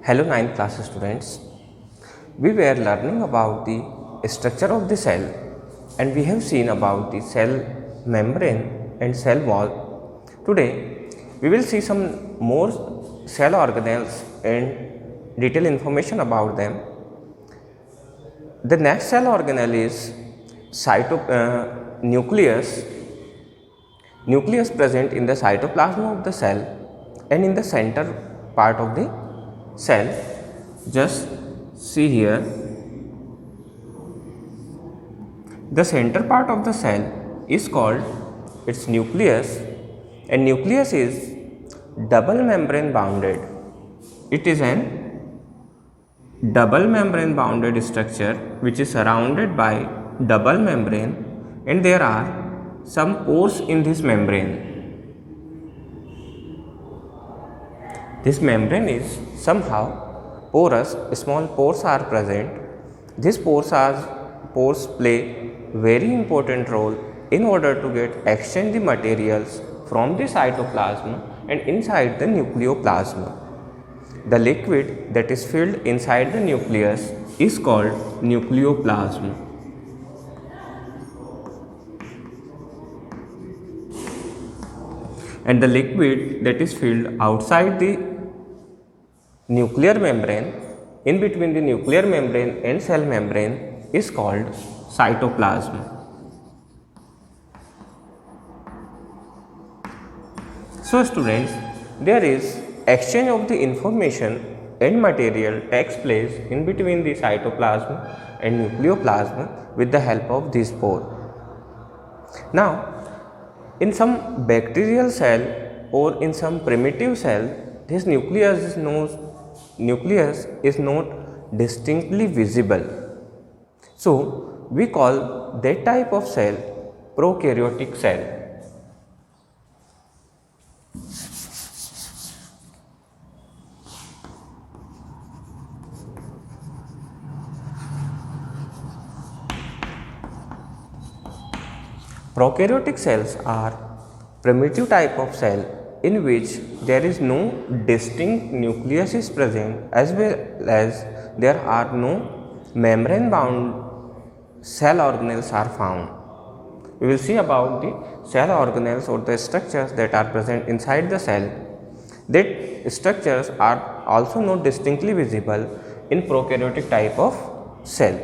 Hello 9th class students. We were learning about the structure of the cell and we have seen about the cell membrane and cell wall. Today we will see some more cell organelles and detailed information about them. The next cell organelle is nucleus. Nucleus present in the cytoplasm of the cell and in the center part of the cell. Just see here, the center part of the cell is called its nucleus, and nucleus is double membrane bounded. It is an double membrane bounded structure which is surrounded by double membrane, and there are some pores in this membrane. This membrane is somehow porous, small pores are present. These pores play very important role in order to get exchange the materials from the cytoplasm and inside the nucleoplasm. The liquid that is filled inside the nucleus is called nucleoplasm. And the liquid that is filled outside the nuclear membrane, in between the nuclear membrane and cell membrane, is called cytoplasm. So students, there is exchange of the information and material takes place in between the cytoplasm and nucleoplasm with the help of this pore. Now, in some bacterial cell or in some primitive cell, this nucleus is not distinctly visible. So, we call that type of cell prokaryotic cell. Prokaryotic cells are primitive type of cell in which there is no distinct nucleus is present, as well as there are no membrane bound cell organelles are found. We will see about the cell organelles or the structures that are present inside the cell. That structures are also not distinctly visible in prokaryotic type of cell,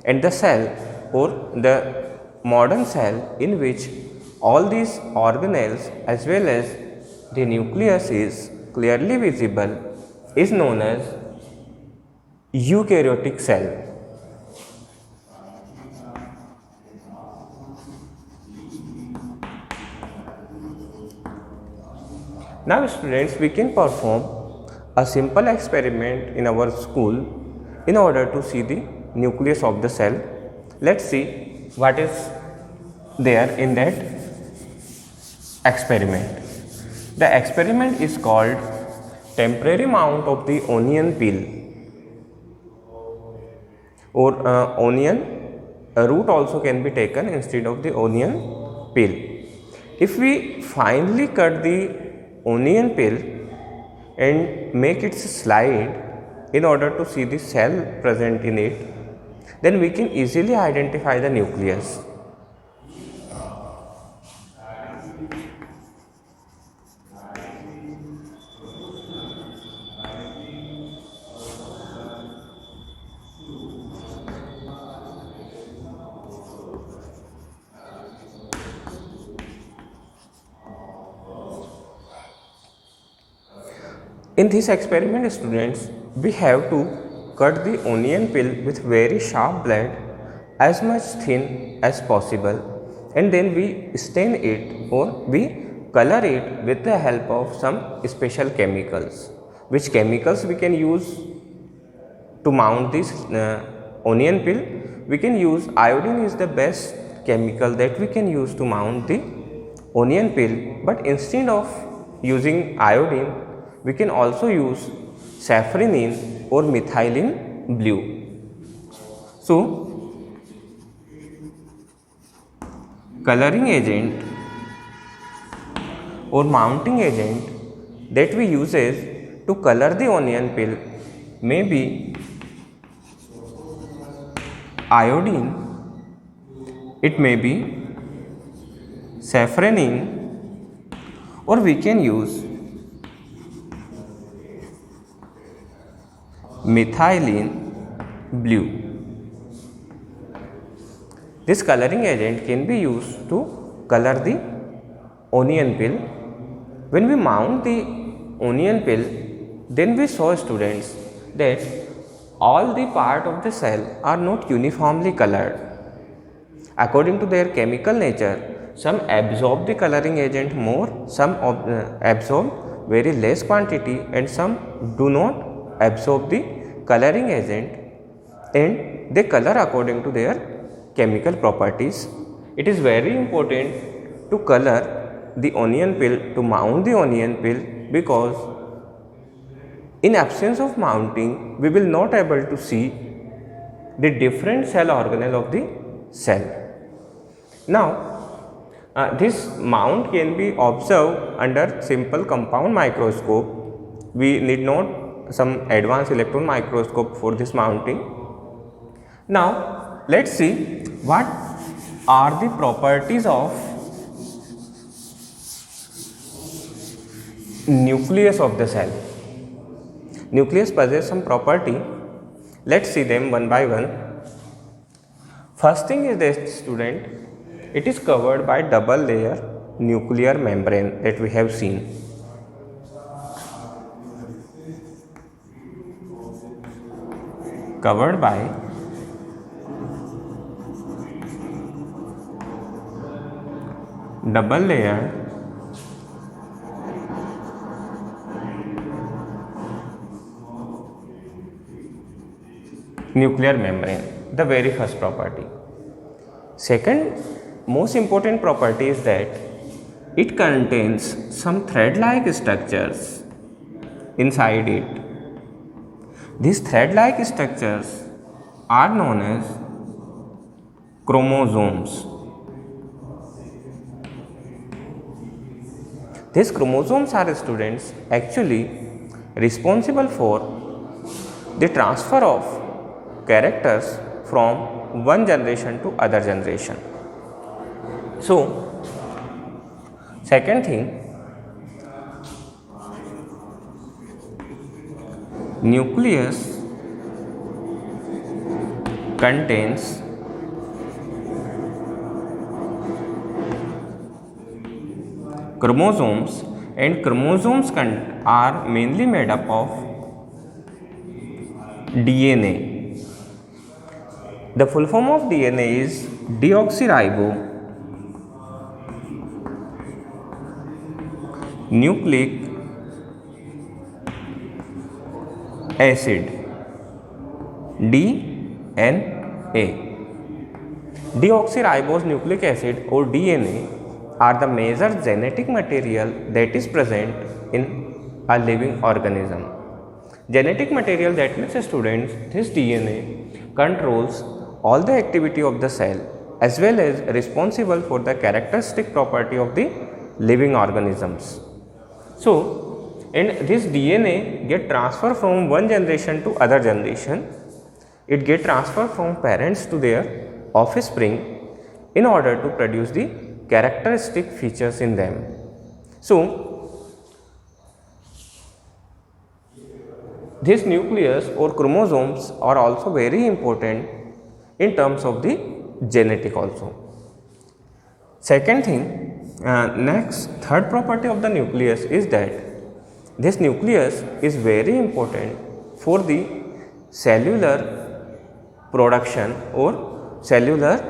and the cell or the modern cell in which all these organelles as well as the nucleus is clearly visible is known as eukaryotic cell. Now students, we can perform a simple experiment in our school in order to see the nucleus of the cell. Let's see what is there in that experiment. The experiment is called temporary mount of the onion peel, or onion root also can be taken instead of the onion peel. If we finely cut the onion peel and make it slide in order to see the cell present in it, then we can easily identify the nucleus. In this experiment students, we have to cut the onion peel with very sharp blade as much thin as possible, and then we stain it or we color it with the help of some special chemicals. Which chemicals we can use to mount this onion peel? We can use iodine is the best chemical that we can use to mount the onion peel, but instead of using iodine, we can also use safranin or methylene blue. So, coloring agent or mounting agent that we uses to color the onion peel may be iodine, it may be safranin, or we can use methylene blue. This coloring agent can be used to color the onion peel. When we mount the onion peel, then we show students that all the part of the cell are not uniformly colored. According to their chemical nature, some absorb the coloring agent more, some absorb very less quantity, and some do not absorb the coloring agent, and they color according to their chemical properties. It is very important to color the onion peel, to mount the onion peel, because in absence of mounting we will not able to see the different cell organelle of the cell. Now this mount can be observed under simple compound microscope. We need not some advanced electron microscope for this mounting. Now let us see what are the properties of nucleus of the cell. Nucleus possesses some property. Let us see them one by one. First thing is this, student, it is covered by double layer nuclear membrane that we have seen. Covered by double layer nuclear membrane, the very first property. Second most important property is that it contains some thread-like structures inside it. These thread-like structures are known as chromosomes. These chromosomes are, students, actually responsible for the transfer of characters from one generation to other generation. So, second thing, nucleus contains chromosomes, and chromosomes are mainly made up of DNA. The full form of DNA is deoxyribonucleic acid, DNA. Deoxyribonucleic acid or DNA are the major genetic material that is present in a living organism. Genetic material, that means, students, this DNA controls all the activity of the cell as well as responsible for the characteristic property of the living organisms. So, and this DNA get transferred from one generation to other generation. It get transferred from parents to their offspring in order to produce the characteristic features in them. So, this nucleus or chromosomes are also very important in terms of the genetic also. Second thing, third property of the nucleus is that this nucleus is very important for the cellular production or cellular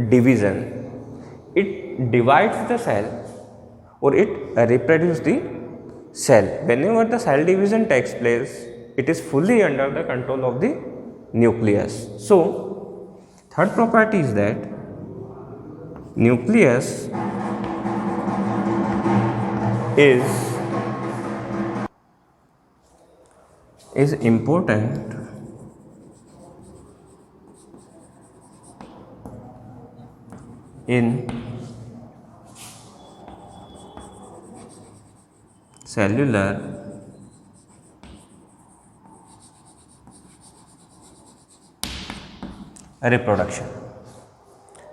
division. It divides the cell or it reproduces the cell. Whenever the cell division takes place, it is fully under the control of the nucleus. So, third property is that nucleus is important in cellular reproduction.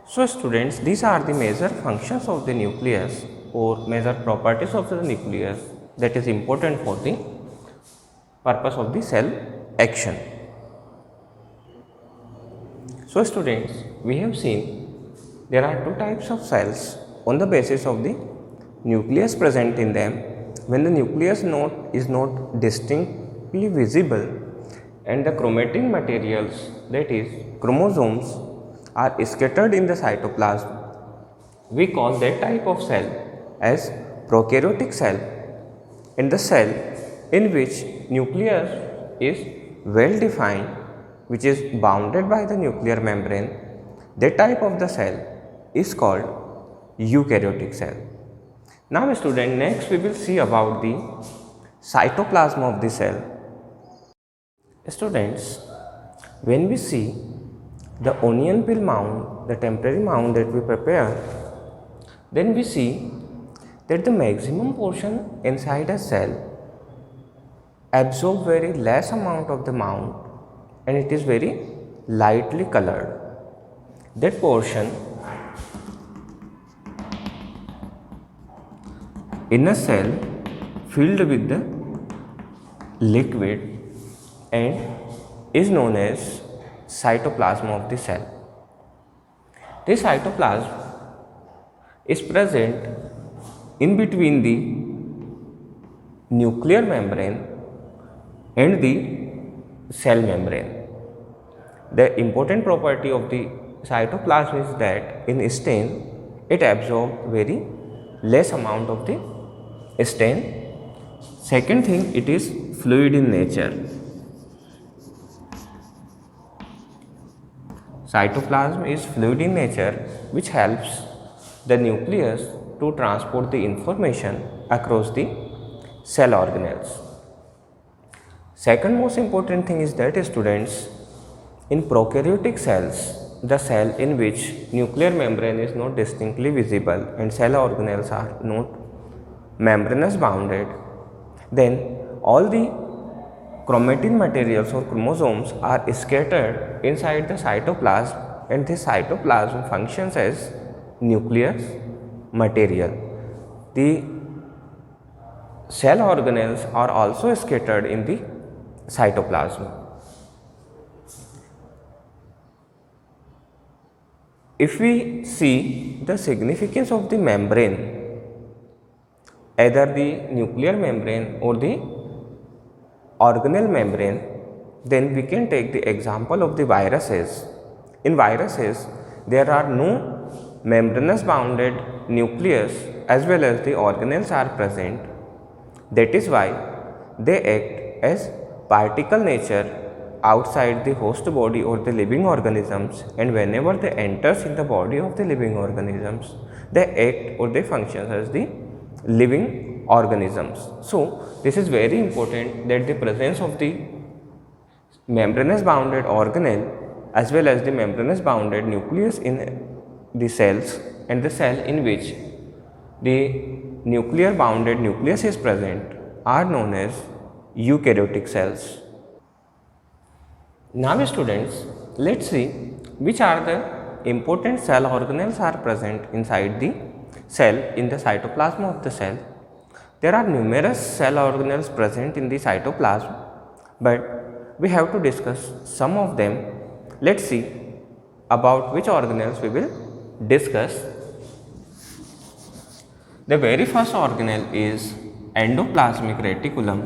So students, these are the major functions of the nucleus or major properties of the nucleus that is important for the purpose of the cell action. So students, we have seen there are two types of cells on the basis of the nucleus present in them. When the nucleus is not distinctly visible and the chromatin materials, that is chromosomes, are scattered in the cytoplasm, we call that type of cell as prokaryotic cell. And the cell in which nucleus is well defined, which is bounded by the nuclear membrane, that type of the cell is called eukaryotic cell. Now student, next we will see about the cytoplasm of the cell. Students, when we see the onion peel mound, the temporary mound that we prepare, then we see that the maximum portion inside a cell absorb very less amount of the mound and it is very lightly colored. That portion in a cell filled with the liquid and is known as cytoplasm of the cell. This cytoplasm is present in between the nuclear membrane and the cell membrane. The important property of the cytoplasm is that in stain it absorbs very less amount of the stain. Second thing, it is fluid in nature. Cytoplasm is fluid in nature, which helps the nucleus to transport the information across the cell organelles. Second most important thing is that students, in prokaryotic cells, the cell in which nuclear membrane is not distinctly visible and cell organelles are not membranous bounded, then all the chromatin materials or chromosomes are scattered inside the cytoplasm and this cytoplasm functions as nucleus material. The cell organelles are also scattered in the cytoplasm. If we see the significance of the membrane, either the nuclear membrane or the organelle membrane, then we can take the example of the viruses. In viruses, there are no membranous bounded nucleus as well as the organelles are present. That is why they act as particle nature outside the host body or the living organisms, and whenever they enters in the body of the living organisms, they act or they function as the living organisms. So this is very important that the presence of the membranous bounded organelle as well as the membranous bounded nucleus in the cells and the cell in which the nuclear bounded nucleus is present are known as eukaryotic cells. Now students, let's see which are the important cell organelles are present inside the cell in the cytoplasm of the cell. There are numerous cell organelles present in the cytoplasm, but we have to discuss some of them. Let's see about which organelles we will discuss. The very first organelle is endoplasmic reticulum.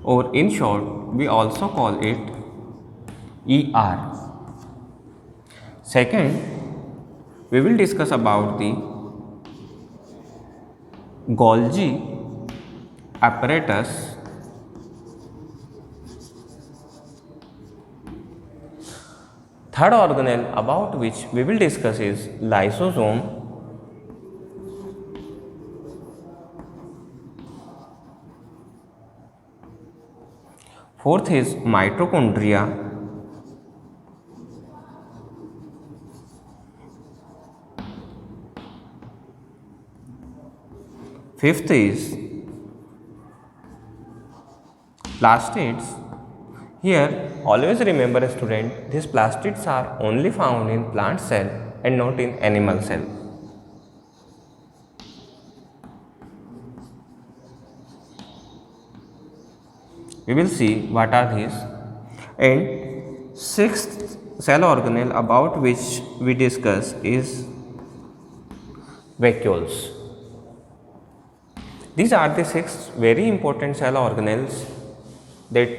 Or in short, we also call it ER. Second, we will discuss about the Golgi apparatus. Third organelle about which we will discuss is lysosome. Fourth is mitochondria. Fifth is plastids. Here, always remember student, these plastids are only found in plant cell and not in animal cell. We will see what are these. And sixth cell organelle about which we discuss is vacuoles. These are the six very important cell organelles that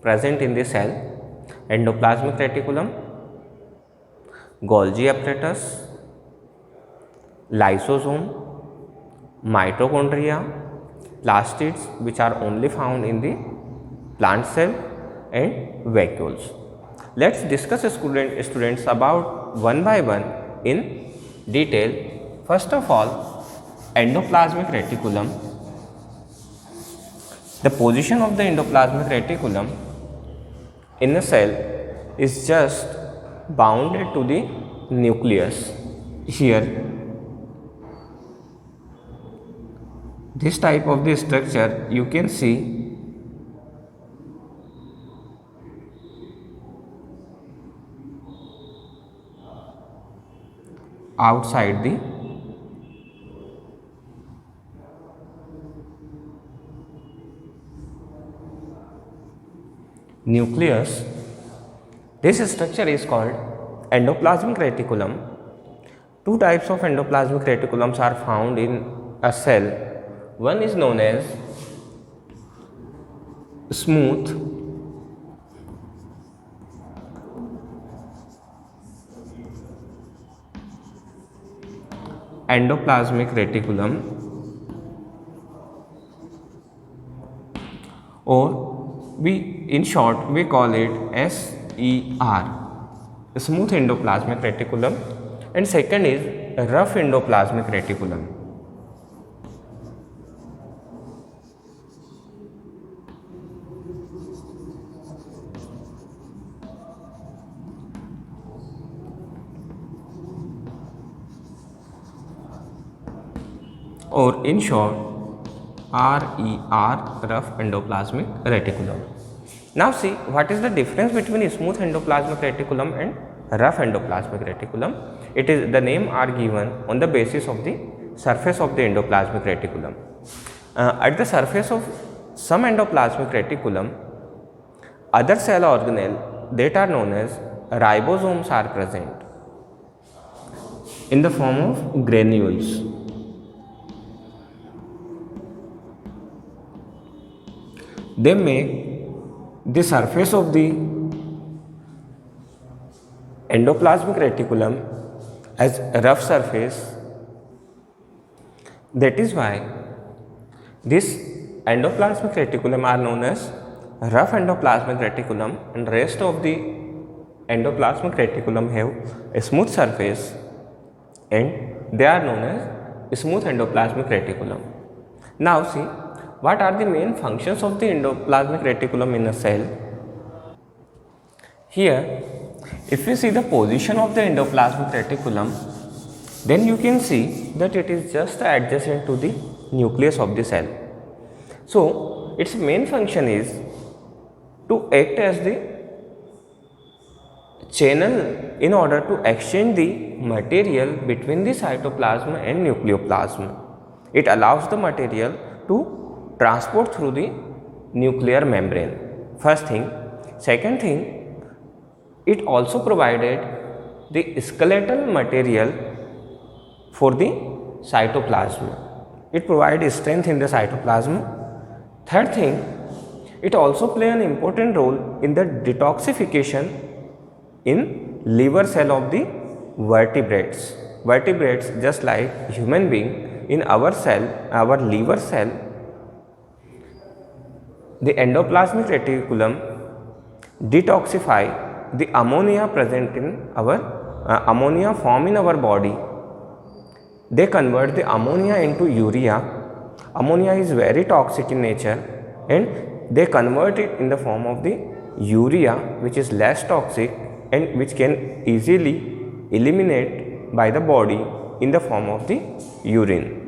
present in the cell: endoplasmic reticulum, Golgi apparatus, lysosome, mitochondria, plastids which are only found in the plant cell, and vacuoles. Let's discuss students about one by one in detail. First of all, endoplasmic reticulum. The position of the endoplasmic reticulum in a cell is just bounded to the nucleus. Here, this type of the structure you can see outside the nucleus. This structure is called endoplasmic reticulum. Two types of endoplasmic reticulums are found in a cell. One is known as smooth endoplasmic reticulum, or in short we call it SER, smooth endoplasmic reticulum, and second is rough endoplasmic reticulum. Or in short RER, rough endoplasmic reticulum. Now see what is the difference between smooth endoplasmic reticulum and rough endoplasmic reticulum. It is the name are given on the basis of the surface of the endoplasmic reticulum. At the surface of some endoplasmic reticulum, other cell organelle that are known as ribosomes are present in the form of granules. They make the surface of the endoplasmic reticulum as a rough surface. That is why this endoplasmic reticulum are known as rough endoplasmic reticulum, and rest of the endoplasmic reticulum have a smooth surface and they are known as smooth endoplasmic reticulum. Now see what are the main functions of the endoplasmic reticulum in a cell. Here, if we see the position of the endoplasmic reticulum, then you can see that it is just adjacent to the nucleus of the cell. So, its main function is to act as the channel in order to exchange the material between the cytoplasm and nucleoplasm. It allows the material to transport through the nuclear membrane. First thing. Second thing, it also provided the skeletal material for the cytoplasm. It provides strength in the cytoplasm. Third thing, it also play an important role in the detoxification in liver cell of the vertebrates. Vertebrates, just like human being, in our cell, our liver cell, the endoplasmic reticulum detoxify the ammonia present in our ammonia form in our body. They convert the ammonia into urea. Ammonia is very toxic in nature, and they convert it in the form of the urea, which is less toxic and which can easily eliminate by the body in the form of the urine.